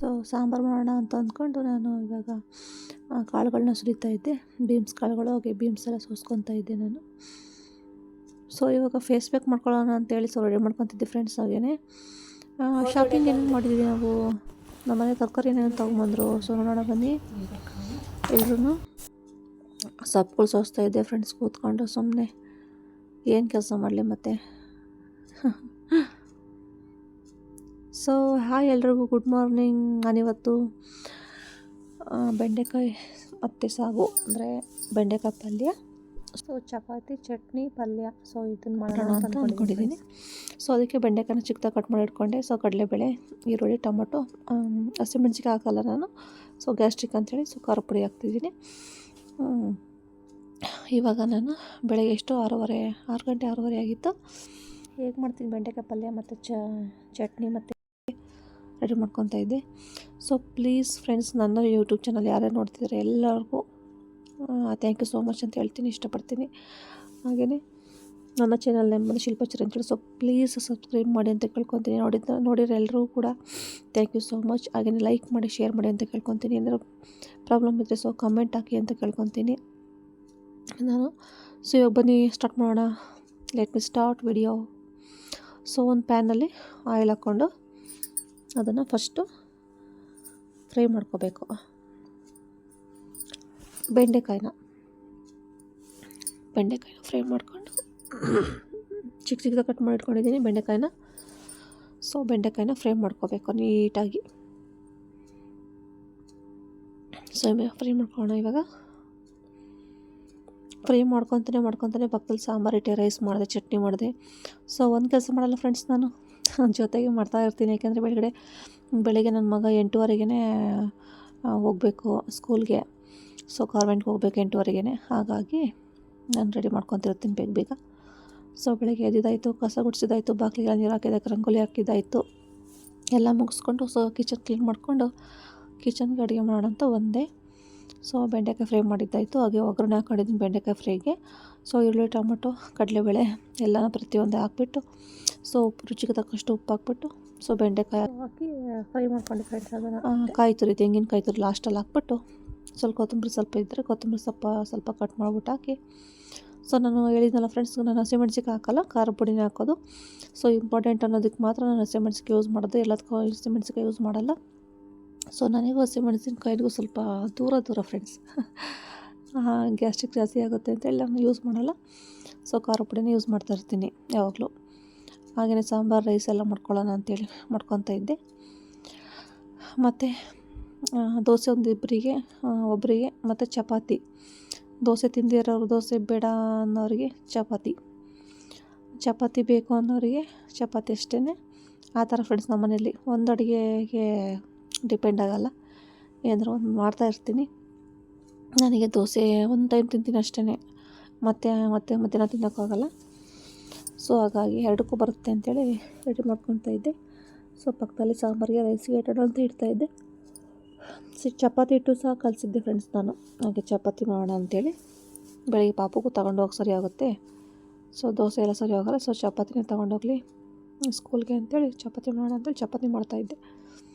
So sambar ಮಾಡೋಣ ಅಂತ ಅಂದ್ಕೊಂಡು ನಾನು ಇವಾಗ ಕಾಳುಗಳನ್ನ ಸುರಿತಾ ಇದ್ದೆ. ಬೀನ್ಸ್ ಕಾಳುಗಳು, ಹಾಗೆ ಬೀನ್ಸ್ ಎಲ್ಲ ಸೋಸ್ಕೊತಾ ಇದ್ದೆ ನಾನು. ಸೊ ಇವಾಗ ಫೇಸ್ ಪ್ಯಾಕ್ ಮಾಡ್ಕೊಳ್ಳೋಣ ಅಂತೇಳಿ ರೆಡಿ ಮಾಡ್ಕೊತಿದ್ದೆ ಫ್ರೆಂಡ್ಸ್. ಹಾಗೇ ಶಾಪಿಂಗ್ ಏನೇನು ಮಾಡಿದ್ವಿ ನಾವು, ನಮ್ಮನೆ ತರಕಾರಿ ಏನೇನು ತೊಗೊಂಬಂದರು. ಸೊ ನೋಡೋಣ ಬನ್ನಿ. ಎಲ್ರೂ ಸೊಪ್ಪುಗಳು ಸೋಸ್ತಾ ಇದ್ದೆ ಫ್ರೆಂಡ್ಸ್ ಕೂತ್ಕೊಂಡು. ಸುಮ್ಮನೆ ಏನು ಕೆಲಸ ಮಾಡಲಿ ಮತ್ತೆ. ಸೊ ಹಾಯ್ ಎಲ್ರಿಗೂ, ಗುಡ್ ಮಾರ್ನಿಂಗ್. ನಾನಿವತ್ತು ಬೆಂಡೆಕಾಯಿ ಮತ್ತು ಸಾಗು ಅಂದರೆ ಬೆಂಡೆಕಾಯಿ ಪಲ್ಯ, ಸೊ ಚಪಾತಿ, ಚಟ್ನಿ, ಪಲ್ಯ, ಸೊ ಇದನ್ನು ಮಾಡೋಣ ಅಂತ ಅಂದ್ಕೊಂಡಿದ್ದೀನಿ. ಸೊ ಅದಕ್ಕೆ ಬೆಂಡೆಕಾಯಿನ ಚಿಕ್ಕದಾಗಿ ಕಟ್ ಮಾಡಿ ಇಟ್ಕೊಂಡೆ. ಸೊ ಕಡಲೆಬೇಳೆ, ಈರುಳ್ಳಿ, ಟೊಮೊಟೊ, ಹಸಿಮೆಣ್ಸಿಕಾಯಿ ಹಾಕಲ್ಲ ನಾನು, ಸೊ ಗ್ಯಾಸ್ಟ್ರಿಕ್ ಅಂಥೇಳಿ ಸೊ ಖಾರ ಪುಡಿ ಹಾಕ್ತಿದ್ದೀನಿ. ಇವಾಗ ನಾನು ಬೆಳಗ್ಗೆ ಎಷ್ಟು 6 ಗಂಟೆ 6:30 ಆಗಿತ್ತು. ಹೇಗೆ ಮಾಡ್ತೀನಿ ಬೆಂಡೆಕಾಯಿ ಪಲ್ಯ ಮತ್ತು ಚಟ್ನಿ ಮತ್ತು ರೆಡಿ ಮಾಡ್ಕೊತಾ ಇದ್ದೆ. ಸೊ ಪ್ಲೀಸ್ ಫ್ರೆಂಡ್ಸ್, ನನ್ನ ಯೂಟ್ಯೂಬ್ ಚಾನಲ್ ಯಾರ್ಯಾರು ನೋಡ್ತಿದ್ದಾರೆ ಎಲ್ಲರಿಗೂ ಥ್ಯಾಂಕ್ ಯು ಸೋ ಮಚ್ ಅಂತ ಹೇಳ್ತೀನಿ, ಇಷ್ಟಪಡ್ತೀನಿ. ಹಾಗೆಯೇ ನನ್ನ ಚಾನಲ್ ನೇಮ್ ಶಿಲ್ಪಾಚಾರಿ ಅಂತೇಳಿ. ಸೊ ಪ್ಲೀಸ್ ಸಬ್ಸ್ಕ್ರೈಬ್ ಮಾಡಿ ಅಂತ ಕೇಳ್ಕೊತೀನಿ. ನೋಡಿದ್ರೆ ಎಲ್ಲರೂ ಕೂಡ ಥ್ಯಾಂಕ್ ಯು ಸೋ ಮಚ್. ಹಾಗೆಯೇ ಲೈಕ್ ಮಾಡಿ, ಶೇರ್ ಮಾಡಿ ಅಂತ ಕೇಳ್ಕೊತೀನಿ. ಏನಾದರೂ ಪ್ರಾಬ್ಲಮ್ ಇದ್ದರೆ ಸೊ ಕಮೆಂಟ್ ಹಾಕಿ ಅಂತ ಕೇಳ್ಕೊತೀನಿ ನಾನು. ಸೊ ಇವಾಗ ಬನ್ನಿ ಸ್ಟಾರ್ಟ್ ಮಾಡೋಣ. Let me start video. So ಒಂದು ಪ್ಯಾನಲ್ಲಿ ಆಯಿಲ್ ಹಾಕ್ಕೊಂಡು ಅದನ್ನು ಫಸ್ಟು ಫ್ರೈ ಮಾಡ್ಕೋಬೇಕು. ಬೆಂಡೆಕಾಯಿನ ಫ್ರೈ ಮಾಡ್ಕೊಂಡು ಚಿಕ್ಕದಾಗಿ ಕಟ್ ಮಾಡಿ ಇಟ್ಕೊಂಡಿದ್ದೀನಿ ಬೆಂಡೆಕಾಯಿನ. ಸೊ ಬೆಂಡೆಕಾಯಿನ ಫ್ರೈ ಮಾಡ್ಕೋಬೇಕು ನೀಟಾಗಿ. ಸೊ ಫ್ರೈ ಮಾಡ್ಕೊಳ್ಳೋಣ. ಇವಾಗ ಫ್ರೈ ಮಾಡ್ಕೊತಾನೆ ಪಕ್ಕದಲ್ಲಿ ಸಾಂಬಾರು ಇಟ್ಟೆ, ರೈಸ್ ಮಾಡಿದೆ, ಚಟ್ನಿ ಮಾಡಿದೆ. ಸೊ ಒಂದು ಕೆಲಸ ಮಾಡಲ್ಲ ಫ್ರೆಂಡ್ಸ್, ನಾನು ಜೊತೆಗೆ ಮಾಡ್ತಾ ಇರ್ತೀನಿ. ಯಾಕೆಂದರೆ ಬೆಳಗ್ಗೆ ನನ್ನ ಮಗ 8:30ಗೆ ಹೋಗಬೇಕು ಸ್ಕೂಲ್ಗೆ. ಸೊ ಕಾನ್ವೆಂಟ್ಗೆ ಹೋಗ್ಬೇಕು 8:30ಗೆ. ಹಾಗಾಗಿ ನಾನು ರೆಡಿ ಮಾಡ್ಕೊತಿರ್ತೀನಿ ಬೇಗ. ಸೊ ಬೆಳಗ್ಗೆ ಎದ್ದಿದ್ದಾಯಿತು, ಕಸ ಗುಡಿಸಿದಾಯಿತು, ಬಾಗಿಲಿಗೆ ನೀರು ಹಾಕಿದ್ದಕ್ಕೆ ರಂಗೋಲಿ ಹಾಕಿದ್ದಾಯಿತು, ಎಲ್ಲ ಮುಗಿಸ್ಕೊಂಡು ಸೊ ಕಿಚನ್ ಕ್ಲೀನ್ ಮಾಡಿಕೊಂಡು ಕಿಚನ್ಗೆ ಅಡುಗೆ ಮಾಡೋಣ ಅಂತ ಒಂದೇ. ಸೊ ಬೆಂಡೆಕಾಯಿ ಫ್ರೈ ಮಾಡಿದ್ದಾಯಿತು. ಹಾಗೆ ಒಗ್ಗರಣೆ ಹಾಕೊಂಡಿದ್ದೀನಿ ಬೆಂಡೆಕಾಯಿ ಫ್ರೈಗೆ. ಸೊ ಈರುಳ್ಳಿ, ಟೊಮೊಟೊ, ಕಡಲೆಬೇಳೆ ಎಲ್ಲನೂ ಪ್ರತಿಯೊಂದು ಹಾಕ್ಬಿಟ್ಟು, ಸೊ ರುಚಿಗೆ ತಕ್ಕಷ್ಟು ಉಪ್ಪು ಹಾಕ್ಬಿಟ್ಟು, ಸೊ ಬೆಂಡೆಕಾಯಿ ಹಾಕಿ ಫ್ರೈ ಮಾಡ್ಕೊಂಡು ಫ್ರೆಂಡ್ಸ್. ಅದನ್ನು ತೆಂಗಿನಕಾಯಿ ತುರಿ ಲಾಸ್ಟಲ್ಲಿ ಹಾಕ್ಬಿಟ್ಟು, ಸ್ವಲ್ಪ ಕೊತ್ತಂಬರಿ ಸ್ವಲ್ಪ ಕಟ್ ಮಾಡಿಬಿಟ್ಟು ಹಾಕಿ. ಸೊ ನಾನು ಹೇಳಿದ್ನಲ್ಲ ಫ್ರೆಂಡ್ಸ್, ನಾನು ಹಸಿಮೆಣ್ಸಿಕಾಯಿ ಹಾಕಲ್ಲ, ಖಾರ ಪುಡಿನೇ ಹಾಕೋದು. ಸೊ ಇಂಪಾರ್ಟೆಂಟ್ ಅನ್ನೋದಕ್ಕೆ ಮಾತ್ರ ನಾನು ಹಸಿಮೆಣ್ಸಿಕಾಯಿ ಯೂಸ್ ಮಾಡೋದು, ಎಲ್ಲದಕ್ಕೂ ಹಸಿಮೆಣ್ಸಿಕಾಯಿ ಯೂಸ್ ಮಾಡಲ್ಲ. ಸೊ ನನಗೂ ಹಸಿಮೆಣಸಿನ್ಕಾಯಿಗೂ ಸ್ವಲ್ಪ ದೂರ ಫ್ರೆಂಡ್ಸ್. ಗ್ಯಾಸ್ಟ್ರಿಕ್ ಜಾಸ್ತಿ ಆಗುತ್ತೆ ಅಂತೇಳಿ ನಾನು ಯೂಸ್ ಮಾಡಲ್ಲ. ಸೊ ಖಾರ ಪುಡಿನೇ ಯೂಸ್ ಮಾಡ್ತಾಯಿರ್ತೀನಿ ಯಾವಾಗಲೂ. ಹಾಗೆಯೇ ಸಾಂಬಾರು, ರೈಸ್ ಎಲ್ಲ ಮಾಡ್ಕೊಳ್ಳೋಣ ಅಂತೇಳಿ ಮಾಡ್ಕೊತಾ ಇದ್ದೆ. ಮತ್ತು ದೋಸೆ ಒಬ್ಬರಿಗೆ ಮತ್ತು ಚಪಾತಿ. ದೋಸೆ ತಿಂದಿರೋರು ದೋಸೆ, ಬೇಡ ಅನ್ನೋರಿಗೆ ಚಪಾತಿ ಬೇಕು ಅನ್ನೋರಿಗೆ ಚಪಾತಿ ಅಷ್ಟೇ. ಆ ಥರ ಫ್ರೆಂಡ್ಸ್ ನಮ್ಮ ಮನೇಲಿ ಒಂದು ಅಡುಗೆಗೆ ಡಿಪೆಂಡ್ ಆಗೋಲ್ಲ, ಏನಾದರೂ ಒಂದು ಮಾಡ್ತಾಯಿರ್ತೀನಿ. ನನಗೆ ದೋಸೆ ಒಂದು ಟೈಮ್ ತಿಂತೀನಿ ಅಷ್ಟೇ, ಮತ್ತೆ ಮಧ್ಯಾಹ್ನ ತಿನ್ನೋಕ್ಕಾಗಲ್ಲ. ಸೊ ಹಾಗಾಗಿ ಎರಡಕ್ಕೂ ಬರುತ್ತೆ ಅಂತೇಳಿ ರೆಡಿ ಮಾಡ್ಕೊತಾ ಇದ್ದೆ. ಸೊ ಪಕ್ಕದಲ್ಲಿ ಸಾಂಬಾರಿಗೆ, ರೈಸ್ಗೆ ಇಡೋಣ ಅಂತ ಇಡ್ತಾಯಿದ್ದೆ. ಚಪಾತಿ ಹಿಟ್ಟು ಸಹ ಕಲಿಸಿದ್ದೆ ಫ್ರೆಂಡ್ಸ್ ನಾನು. ಹಾಗೆ ಚಪಾತಿ ಮಾಡೋಣ ಅಂಥೇಳಿ, ಬೆಳಗ್ಗೆ ಪಾಪಗೂ ತೊಗೊಂಡೋಗಿ ಸರಿ ಆಗುತ್ತೆ. ಸೊ ದೋಸೆ ಎಲ್ಲ ಸರಿ ಹೋಗಲ್ಲ, ಸೊ ಚಪಾತಿನೇ ತೊಗೊಂಡೋಗ್ಲಿ ಸ್ಕೂಲ್ಗೆ ಅಂತೇಳಿ ಚಪಾತಿ ಮಾಡೋಣ ಅಂತೇಳಿ ಚಪಾತಿ ಮಾಡ್ತಾಯಿದ್ದೆ.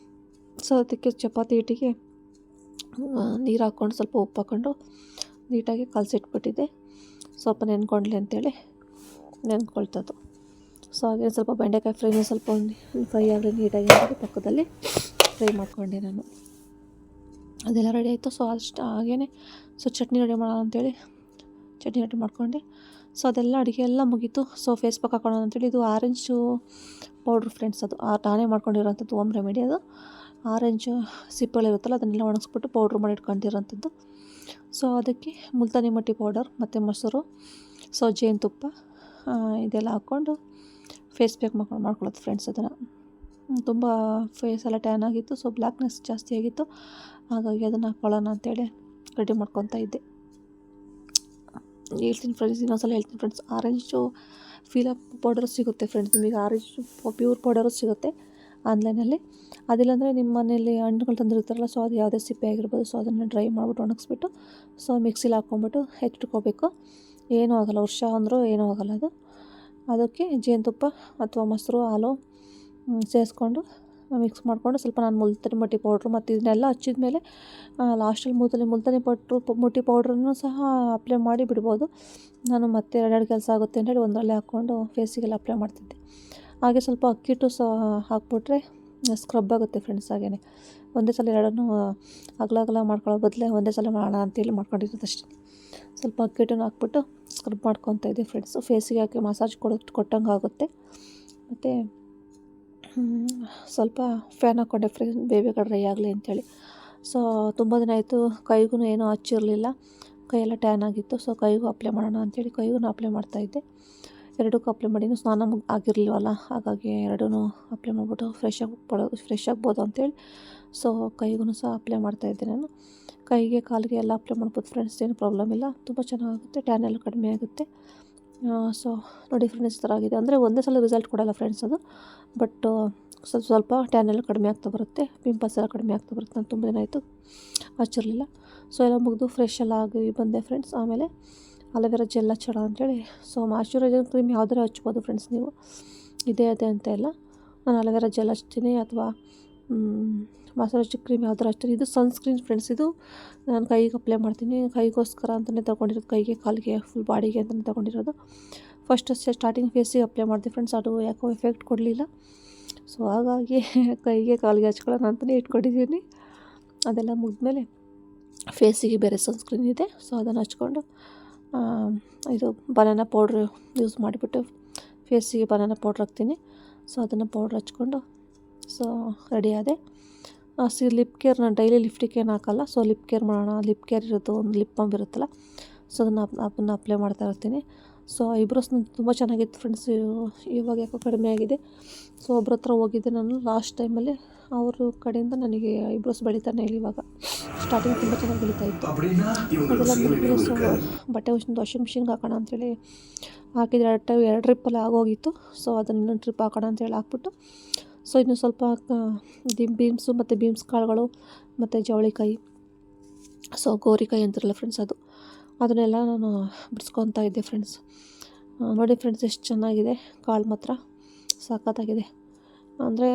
ಸೊ ಅದಕ್ಕೆ ಚಪಾತಿ ಹಿಟ್ಟಿಗೆ ನೀರು ಹಾಕ್ಕೊಂಡು ಸ್ವಲ್ಪ ಉಪ್ಪು ಹಾಕ್ಕೊಂಡು ನೀಟಾಗಿ ಕಲಸಿಟ್ಬಿಟ್ಟಿದ್ದೆ. ಸ್ವಲ್ಪ ನೆನ್ಕೊಂಡ್ಲಿ ಅಂತೇಳಿ ನೆನ್ಕೊಳ್ತದ್ದು. ಸೊ ಹಾಗೆ ಸ್ವಲ್ಪ ಬೆಂಡೆಕಾಯಿ ಫ್ರೈನ ಸ್ವಲ್ಪ ಫ್ರೈ ಆಗಲಿ ನೀಟಾಗಿ ಮಾಡಿ ಪಕ್ಕದಲ್ಲಿ ಫ್ರೈ ಮಾಡ್ಕೊಂಡೆ ನಾನು. ಅದೆಲ್ಲ ರೆಡಿ ಆಯಿತು. ಸೊ ಅಷ್ಟು ಹಾಗೇ ಸೊ ಚಟ್ನಿ ರೆಡಿ ಮಾಡೋಣ ಅಂತೇಳಿ ಚಟ್ನಿ ರೆಡಿ ಮಾಡ್ಕೊಂಡೆ. ಸೊ ಅದೆಲ್ಲ ಅಡುಗೆ ಎಲ್ಲ ಮುಗೀತು. ಸೊ ಫೇಸ್ ಪ್ಯಾಕ್ ಹಾಕೋಣ ಅಂತೇಳಿ, ಇದು ಆರೆಂಜು ಪೌಡ್ರ್ ಫ್ರೆಂಡ್ಸ್, ಅದು ನಾನೇ ಮಾಡ್ಕೊಂಡಿರೋಂಥದ್ದು ಹೋಮ್ ರೆಮಿಡಿ. ಅದು ಆರೆಂಜು ಸಿಪ್ಪೆಗಳಿರುತ್ತಲ್ಲ ಅದನ್ನೆಲ್ಲ ಒಣಗಿಸ್ಬಿಟ್ಟು ಪೌಡ್ರ್ ಮಾಡಿ ಇಟ್ಕೊಂಡಿರೋಂಥದ್ದು. ಸೊ ಅದಕ್ಕೆ ಮುಲ್ತಾನಿ ಮಟ್ಟಿ ಪೌಡರ್ ಮತ್ತು ಮೊಸರು, ಸೊ ಜೇನುತುಪ್ಪ ಇದೆಲ್ಲ ಹಾಕ್ಕೊಂಡು ಫೇಸ್ ಪ್ಯಾಕ್ ಮಾಡ್ಕೊಳ್ಳೋದು ಫ್ರೆಂಡ್ಸ್. ಅದನ್ನು ತುಂಬ ಫೇಸ್ ಎಲ್ಲ ಟ್ಯಾನ್ ಆಗಿತ್ತು, ಸೊ ಬ್ಲ್ಯಾಕ್ನೆಸ್ ಜಾಸ್ತಿ ಆಗಿತ್ತು. ಹಾಗಾಗಿ ಅದನ್ನು ಹಾಕ್ಕೊಳ್ಳೋಣ ಅಂತೇಳಿ ರೆಡಿ ಮಾಡ್ಕೊತಾ ಇದ್ದೆ. ಹೇಳ್ತೀನಿ ಫ್ರೆಂಡ್ಸ್, ಆರೆಂಜು ಫೀಲಪ್ ಪೌಡರ್ ಸಿಗುತ್ತೆ ಫ್ರೆಂಡ್ಸ್. ನಿಮಗೆ ಆರೆಂಜು ಪ್ಯೂರ್ ಪೌಡರು ಸಿಗುತ್ತೆ ಆನ್ಲೈನಲ್ಲಿ. ಅದಿಲ್ಲಾಂದರೆ ನಿಮ್ಮ ಮನೇಲಿ ಹಣ್ಣುಗಳು ತಂದಿರ್ತಾರಲ್ಲ, ಸೊ ಅದು ಯಾವುದೇ ಸಿಪ್ಪೆ ಆಗಿರ್ಬೋದು, ಸೊ ಅದನ್ನು ಡ್ರೈ ಮಾಡಿಬಿಟ್ಟು ಒಣಗಿಸ್ಬಿಟ್ಟು ಸೊ ಮಿಕ್ಸಿಲಿ ಹಾಕ್ಕೊಂಬಿಟ್ಟು ಹೆಚ್ಚಿಟ್ಕೋಬೇಕು. ಏನೂ ಆಗೋಲ್ಲ, ವರ್ಷ ಅಂದರೂ ಏನೂ ಆಗೋಲ್ಲ. ಅದಕ್ಕೆ ಜೇನುತುಪ್ಪ ಅಥವಾ ಮೊಸರು, ಹಾಲು ಸೇರಿಸ್ಕೊಂಡು ಮಿಕ್ಸ್ ಮಾಡಿಕೊಂಡು ಸ್ವಲ್ಪ ನಾನು ಮುಲ್ತಾನಿ ಮಟ್ಟಿ ಪೌಡ್ರು ಮತ್ತು ಇದನ್ನೆಲ್ಲ ಹಚ್ಚಿದ ಮೇಲೆ ಲಾಸ್ಟಲ್ಲಿ ಮುಲ್ತಾನಿ ಮಟ್ಟಿ ಪೌಡ್ರನ್ನು ಸಹ ಅಪ್ಲೈ ಮಾಡಿ ಬಿಡ್ಬೋದು. ನಾನು ಮತ್ತೆ ಎರಡೆರಡು ಕೆಲಸ ಆಗುತ್ತೆ ಅಂತೇಳಿ ಒಂದರಲ್ಲೇ ಹಾಕ್ಕೊಂಡು ಫೇಸಿಗೆಲ್ಲ ಅಪ್ಲೈ ಮಾಡ್ತಿದ್ದೆ. ಹಾಗೆ ಸ್ವಲ್ಪ ಅಕ್ಕಿ ಹಿಟ್ಟು ಸಹ ಹಾಕ್ಬಿಟ್ರೆ ಸ್ಕ್ರಬ್ ಆಗುತ್ತೆ ಫ್ರೆಂಡ್ಸ್. ಹಾಗೇ ಒಂದೇ ಸಲ ಎರಡನ್ನೂ ಅಗಲ ಮಾಡ್ಕೊಳ್ಳೋ ಬದಲೇ ಒಂದೇ ಸಲ ಮಾಡೋಣ ಅಂತೇಳಿ ಮಾಡ್ಕೊಂಡಿರೋದು ಅಷ್ಟೇ. ಸ್ವಲ್ಪ ಅಕ್ಕಿ ಹಿಟ್ಟನ್ನು ಹಾಕ್ಬಿಟ್ಟು ಸ್ಕ್ರಬ್ ಮಾಡ್ಕೊತಾ ಇದ್ದೆ ಫ್ರೆಂಡ್ಸು. ಫೇಸಿಗೆ ಹಾಕಿ ಮಸಾಜ್ ಕೊಟ್ಟಂಗೆ ಆಗುತ್ತೆ. ಮತ್ತು ಸ್ವಲ್ಪ ಫ್ಯಾನ್ ಹಾಕ್ಕೊಂಡೆ ಬೇಗ ಡ್ರೈ ಆಗಲಿ ಅಂಥೇಳಿ. ಸೊ ತುಂಬ ದಿನ ಆಯಿತು, ಕೈಗೂ ಏನೂ ಹಚ್ಚಿರಲಿಲ್ಲ, ಕೈಯೆಲ್ಲ ಟ್ಯಾನ್ ಆಗಿತ್ತು. ಸೊ ಕೈಗೂ ಅಪ್ಲೈ ಮಾಡೋಣ ಅಂಥೇಳಿ ಕೈಗೂ ಅಪ್ಲೈ ಮಾಡ್ತಾಯಿದ್ದೆ. ಎರಡಕ್ಕೂ ಅಪ್ಲೈ ಮಾಡಿನೂ ಸ್ನಾನ ಆಗಿರಲಿಲ್ವಲ್ಲ, ಹಾಗಾಗಿ ಎರಡೂ ಅಪ್ಲೈ ಮಾಡಿಬಿಟ್ಟು ಫ್ರೆಶ್ ಆಗ್ಬೋದು ಅಂಥೇಳಿ ಸೊ ಕೈಗೂ ಸಹ ಅಪ್ಲೈ ಮಾಡ್ತಾಯಿದ್ದೆ ನಾನು. ಕೈಗೆ ಕಾಲಿಗೆ ಎಲ್ಲ ಅಪ್ಲೈ ಮಾಡ್ಬೋದು ಫ್ರೆಂಡ್ಸ್, ಏನು ಪ್ರಾಬ್ಲಮ್ ಇಲ್ಲ. ತುಂಬ ಚೆನ್ನಾಗುತ್ತೆ, ಟ್ಯಾನ್ ಎಲ್ಲ ಕಡಿಮೆ ಆಗುತ್ತೆ. ಸೊ ನೋಡಿ ಫ್ರೆಂಡ್ಸ್, ಈ ಥರ ಆಗಿದೆ. ಅಂದರೆ ಒಂದೇ ಸಲ ರಿಸಲ್ಟ್ ಕೊಡೋಲ್ಲ ಫ್ರೆಂಡ್ಸ್ ಅದು, ಬಟ್ ಸ್ವಲ್ಪ ಟ್ಯಾನ್ ಎಲ್ಲ ಕಡಿಮೆ ಆಗ್ತಾ ಬರುತ್ತೆ, ಪಿಂಪಲ್ಸ್ ಎಲ್ಲ ಕಡಿಮೆ ಆಗ್ತಾ ಬರುತ್ತೆ. ನಾನು ತುಂಬ ದಿನ ಆಯಿತು ಹಚ್ಚಿರಲಿಲ್ಲ. ಸೊ ಎಲ್ಲ ಮುಗಿದು ಫ್ರೆಶ್ ಎಲ್ಲ ಆಗಿ ಬಂದೆ ಫ್ರೆಂಡ್ಸ್. ಆಮೇಲೆ ಅಲೋವೆರಾ ಜೆಲ್ ಹಚ್ಚೋಣ ಅಂಥೇಳಿ. ಸೊ ಮಾಯ್ಶ್ಚರೈಸರ್ ಕ್ರೀಮ್ ಯಾವುದಾರು ಹಚ್ಬೋದು ಫ್ರೆಂಡ್ಸ್ ನೀವು, ಇದೇ ಅಂತ ಇಲ್ಲ. ನಾನು ಅಲೋವೆರಾ ಜೆಲ್ ಹಚ್ತೀನಿ ಅಥವಾ ಮಾಯ್ಶ್ಚರೈಸರ್ ಕ್ರೀಮ್ ಯಾವ್ದಾರು ಹಚ್ತೀನಿ. ಇದು ಸನ್ಸ್ಕ್ರೀನ್ ಫ್ರೆಂಡ್ಸ್. ಇದು ನಾನು ಕೈಗೆ ಅಪ್ಲೈ ಮಾಡ್ತೀನಿ, ಕೈಗೋಸ್ಕರ ಅಂತಲೇ ತೊಗೊಂಡಿರೋದು, ಕೈಗೆ ಕಾಲಿಗೆ ಫುಲ್ ಬಾಡಿಗೆ ಅಂತಲೇ ತೊಗೊಂಡಿರೋದು. ಫಸ್ಟ್ ಸ್ಟಾರ್ಟಿಂಗ್ ಫೇಸಿಗೆ ಅಪ್ಲೈ ಮಾಡಿದೆ ಫ್ರೆಂಡ್ಸ್, ಅದು ಯಾಕೋ ಎಫೆಕ್ಟ್ ಕೊಡಲಿಲ್ಲ. ಸೊ ಹಾಗಾಗಿ ಕೈಗೆ ಕಾಲಿಗೆ ಹಚ್ಕೊಳ್ಳೋಣ ಅಂತಲೇ ಇಟ್ಕೊಂಡಿದ್ದೀನಿ. ಅದೆಲ್ಲ ಮುಗಿದ್ಮೇಲೆ ಫೇಸಿಗೆ ಬೇರೆ ಸನ್ಸ್ಕ್ರೀನ್ ಇದೆ, ಸೊ ಅದನ್ನು ಹಚ್ಕೊಂಡು ಇದು ಬನಾನಾ ಪೌಡ್ರ್ ಯೂಸ್ ಮಾಡಿಬಿಟ್ಟು ಫೇಸಿಗೆ ಬನಾನಾ ಪೌಡ್ರ್ ಹಾಕ್ತೀನಿ. ಸೊ ಅದನ್ನು ಪೌಡ್ರ್ ಹಚ್ಕೊಂಡು ಸೊ ರೆಡಿ ಆದೆ. ಲಿಪ್ ಕೇರ್ ನಾನು ಡೈಲಿ ಲಿಪ್ಸ್ಟಿಕ್ ಏನು ಹಾಕೋಲ್ಲ. ಸೊ ಲಿಪ್ ಕೇರ್ ಮಾಡೋಣ, ಲಿಪ್ ಕೇರ್ ಇರೋದು ಒಂದು ಲಿಪ್ ಬಾಮ್ ಇರುತ್ತಲ್ಲ, ಸೊ ಅದನ್ನು ಅಪ್ಲೈ ಮಾಡ್ತಾ ಇರ್ತೀನಿ. ಸೊ ಐಬ್ರೋಸ್ ನಂದು ತುಂಬ ಚೆನ್ನಾಗಿತ್ತು ಫ್ರೆಂಡ್ಸ್, ಇವಾಗ ಯಾಕೋ ಕಡಿಮೆ ಆಗಿದೆ. ಸೊ ಒಬ್ಬರ ಹತ್ರ ಹೋಗಿದ್ದೆ ನಾನು ಲಾಸ್ಟ್ ಟೈಮಲ್ಲಿ, ಅವ್ರ ಕಡೆಯಿಂದ ನನಗೆ ಐಬ್ರೋಸ್ ಬೆಳೀತಾನೆ ಇಲ್ಲ. ಇವಾಗ ಸ್ಟಾರ್ಟಿಂಗ್ ತುಂಬ ಚೆನ್ನಾಗಿ ಬೆಳೀತಾಯಿತ್ತು. ಅದೆಲ್ಲ ಮುಗಿದು ಸೊ ಬಟ್ಟೆ ವಾಷಿಂಗ್ ಮಿಷಿನ್ಗೆ ಹಾಕೋಣ ಅಂಥೇಳಿ ಹಾಕಿದ್ರೆ ಎರಡು ಟ್ರಿಪ್ಪಲ್ಲಿ ಆಗೋಗಿತ್ತು. ಸೊ ಅದನ್ನು ಇನ್ನೊಂದು ಟ್ರಿಪ್ ಹಾಕೋಣ ಅಂತೇಳಿ ಹಾಕ್ಬಿಟ್ಟು, ಸೊ ಇನ್ನು ಸ್ವಲ್ಪ ಬೀನ್ಸು ಮತ್ತು ಬೀನ್ಸ್ ಕಾಳುಗಳು ಮತ್ತು ಜವಳಿಕಾಯಿ, ಸೊ ಗೋರಿಕಾಯಿ ಅಂತಿರಲ್ಲ ಫ್ರೆಂಡ್ಸ್, ಅದನ್ನೆಲ್ಲ ನಾನು ಬಿಡಿಸ್ಕೊತಾ ಇದ್ದೆ ಫ್ರೆಂಡ್ಸ್. ನೋಡಿ ಫ್ರೆಂಡ್ಸ್, ಎಷ್ಟು ಚೆನ್ನಾಗಿದೆ ಕಾಳು, ಮಾತ್ರ ಸಖತ್ತಾಗಿದೆ. ಅಂದರೆ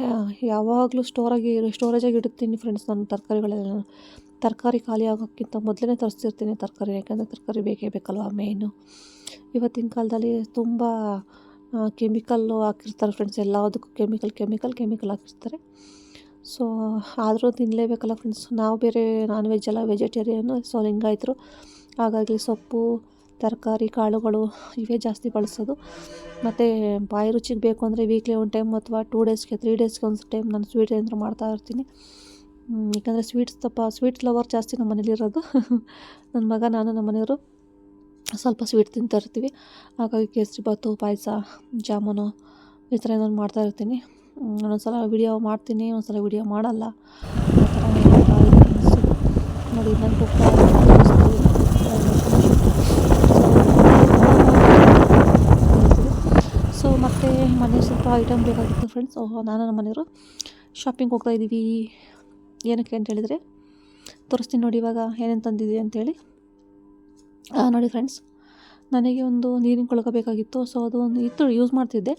ಯಾವಾಗಲೂ ಸ್ಟೋರೇಜಾಗಿ ಇಡುತ್ತೀನಿ ಫ್ರೆಂಡ್ಸ್ ನಾನು ತರಕಾರಿಗಳೆಲ್ಲ. ತರಕಾರಿ ಖಾಲಿ ಆಗೋಕ್ಕಿಂತ ಮೊದಲೇ ತರಿಸ್ತಿರ್ತೀನಿ ತರಕಾರಿ, ಯಾಕೆಂದರೆ ತರಕಾರಿ ಬೇಕಲ್ವ ಮೇಯ್ನು. ಇವತ್ತಿನ ಕಾಲದಲ್ಲಿ ತುಂಬ ಕೆಮಿಕಲ್ಲು ಹಾಕಿರ್ತಾರೆ ಫ್ರೆಂಡ್ಸ್, ಎಲ್ಲದಕ್ಕೂ ಕೆಮಿಕಲ್ ಹಾಕಿರ್ತಾರೆ. ಸೊ ಆದರೂ ತಿನ್ನಲೇಬೇಕಲ್ಲ ಫ್ರೆಂಡ್ಸ್. ನಾವು ಬೇರೆ ನಾನ್ ವೆಜ್ ಎಲ್ಲ ವೆಜಿಟೇರಿಯನ್ನು, ಸೊ ಲಿಂಗಾಯತರು, ಹಾಗಾಗಿ ಸೊಪ್ಪು, ತರಕಾರಿ, ಕಾಳುಗಳು ಇವೇ ಜಾಸ್ತಿ ಬಳಸೋದು. ಮತ್ತು ಬಾಯಿ ರುಚಿಗೆ ಬೇಕು ಅಂದರೆ ವೀಕ್ಲಿ 1 ಟೈಮ್ ಅಥವಾ 2 ಡೇಸ್ಗೆ 3 ಡೇಸ್ಗೆ ಒಂದು ಟೈಮ್ ನಾನು ಸ್ವೀಟ್ ಏನಾದರೂ ಮಾಡ್ತಾ ಇರ್ತೀನಿ. ಯಾಕಂದರೆ ಸ್ವೀಟ್ ಲವರ್ ಜಾಸ್ತಿ ನಮ್ಮ ಮನೇಲಿರೋದು. ನನ್ನ ಮಗ, ನಾನು, ನಮ್ಮ ಮನೆಯವರು ಸ್ವಲ್ಪ ಸ್ವೀಟ್ ತಿಂತಾ ಇರ್ತೀವಿ. ಹಾಗಾಗಿ ಕೇಸರಿ ಬಾತು, ಪಾಯಸ, ಜಾಮೂನು ಈ ಥರ ಏನಾದ್ರು ಮಾಡ್ತಾಯಿರ್ತೀನಿ. ಒಂದೊಂದ್ಸಲ ವಿಡಿಯೋ ಮಾಡ್ತೀನಿ, ಒಂದೊಂದ್ಸಲ ವಿಡಿಯೋ ಮಾಡಲ್ಲ, ಆ ಥರ ನೋಡಿ. ನನ್ನ ತುಪ್ಪ ಸೊ ಮತ್ತು ಮನೆ ಸ್ವಲ್ಪ ಐಟಮ್ ಬೇಕಾಗಿತ್ತು ಫ್ರೆಂಡ್ಸ್. ನಾನು ನಮ್ಮ ಮನೆಯವರು ಶಾಪಿಂಗ್ ಹೋಗ್ತಾಯಿದ್ದೀವಿ. ಏನಕ್ಕೆ ಅಂತ ಹೇಳಿದರೆ ತೋರಿಸ್ತೀನಿ ನೋಡಿ ಇವಾಗ ಏನೇನು ತಂದಿದ್ದೀವಿ ಅಂತೇಳಿ. ನೋಡಿ ಫ್ರೆಂಡ್ಸ್, ನನಗೆ ಒಂದು ನೀರಿನ ಕೊಳಕ ಬೇಕಾಗಿತ್ತು. ಸೊ ಅದು ಒಂದು ಇತ್ತು, ಯೂಸ್ ಮಾಡ್ತಿದ್ದೆ,